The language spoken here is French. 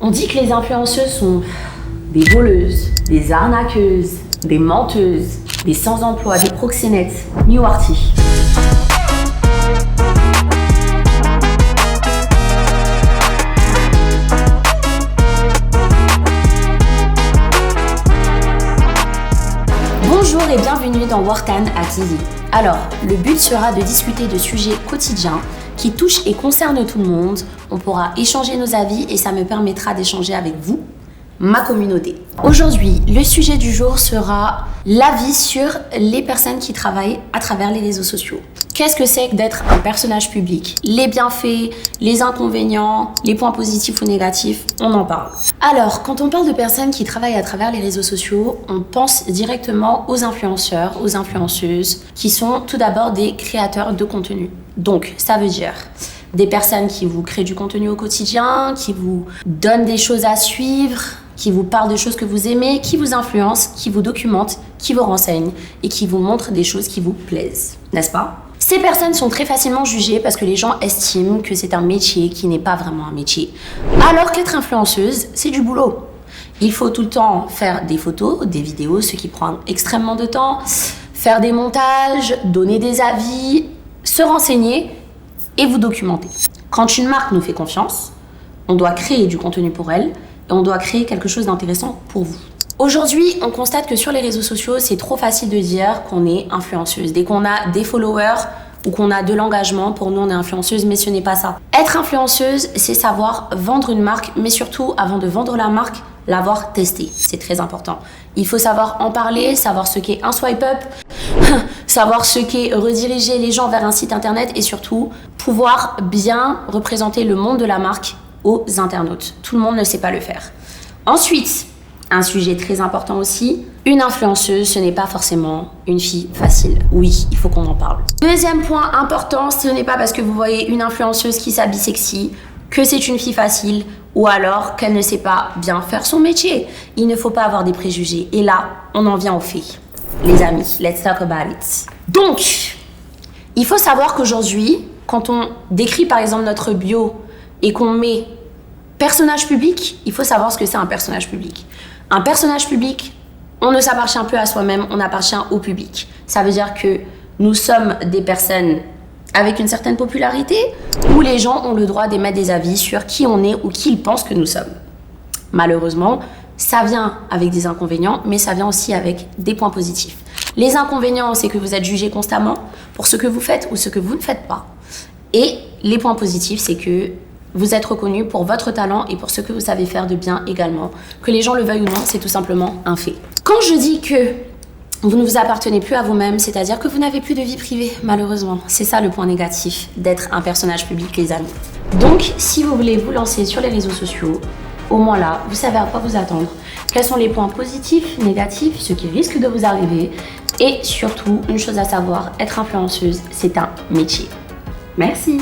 On dit que les influenceuses sont des voleuses, des arnaqueuses, des menteuses, des sans-emploi, des proxénètes, New Arty. Bonjour et bienvenue dans Wartan à Kizi. Alors, le but sera de discuter de sujets quotidiens qui touchent et concernent tout le monde. On pourra échanger nos avis et ça me permettra d'échanger avec vous, ma communauté. Aujourd'hui, le sujet du jour sera l'avis sur les personnes qui travaillent à travers les réseaux sociaux. Qu'est-ce que c'est que d'être un personnage public? Les bienfaits, les inconvénients, les points positifs ou négatifs, on en parle. Alors, quand on parle de personnes qui travaillent à travers les réseaux sociaux, on pense directement aux influenceurs, aux influenceuses, qui sont tout d'abord des créateurs de contenu. Donc, ça veut dire des personnes qui vous créent du contenu au quotidien, qui vous donnent des choses à suivre, qui vous parlent de choses que vous aimez, qui vous influencent, qui vous documentent, qui vous renseignent et qui vous montrent des choses qui vous plaisent, n'est-ce pas? Ces personnes sont très facilement jugées parce que les gens estiment que c'est un métier qui n'est pas vraiment un métier. Alors qu'être influenceuse, c'est du boulot. Il faut tout le temps faire des photos, des vidéos, ce qui prend extrêmement de temps, faire des montages, donner des avis, se renseigner et vous documenter. Quand une marque nous fait confiance, on doit créer du contenu pour elle et on doit créer quelque chose d'intéressant pour vous. Aujourd'hui, on constate que sur les réseaux sociaux, c'est trop facile de dire qu'on est influenceuse. Dès qu'on a des followers ou qu'on a de l'engagement, pour nous, on est influenceuse, mais ce n'est pas ça. Être influenceuse, c'est savoir vendre une marque, mais surtout, avant de vendre la marque, l'avoir testée. C'est très important. Il faut savoir en parler, savoir ce qu'est un swipe up, savoir ce qu'est rediriger les gens vers un site internet et surtout, pouvoir bien représenter le monde de la marque aux internautes. Tout le monde ne sait pas le faire. Ensuite, un sujet très important aussi, une influenceuse, ce n'est pas forcément une fille facile. Oui, il faut qu'on en parle. Deuxième point important, ce n'est pas parce que vous voyez une influenceuse qui s'habille sexy que c'est une fille facile ou alors qu'elle ne sait pas bien faire son métier. Il ne faut pas avoir des préjugés. Et là, on en vient aux faits. Les amis, let's talk about it. Donc, il faut savoir qu'aujourd'hui, quand on décrit par exemple notre bio et qu'on met personnage public, il faut savoir ce que c'est un personnage public. Un personnage public, on ne s'appartient plus à soi-même, on appartient au public. Ça veut dire que nous sommes des personnes avec une certaine popularité où les gens ont le droit d'émettre des avis sur qui on est ou qui ils pensent que nous sommes. Malheureusement, ça vient avec des inconvénients, mais ça vient aussi avec des points positifs. Les inconvénients, c'est que vous êtes jugé constamment pour ce que vous faites ou ce que vous ne faites pas. Et les points positifs, c'est que vous êtes reconnu pour votre talent et pour ce que vous savez faire de bien également. Que les gens le veuillent ou non, c'est tout simplement un fait. Quand je dis que vous ne vous appartenez plus à vous-même, c'est-à-dire que vous n'avez plus de vie privée, malheureusement. C'est ça le point négatif d'être un personnage public, les amis. Donc, si vous voulez vous lancer sur les réseaux sociaux, au moins là, vous savez à quoi vous attendre. Quels sont les points positifs, négatifs, ce qui risque de vous arriver. Et surtout, une chose à savoir, être influenceuse, c'est un métier. Merci.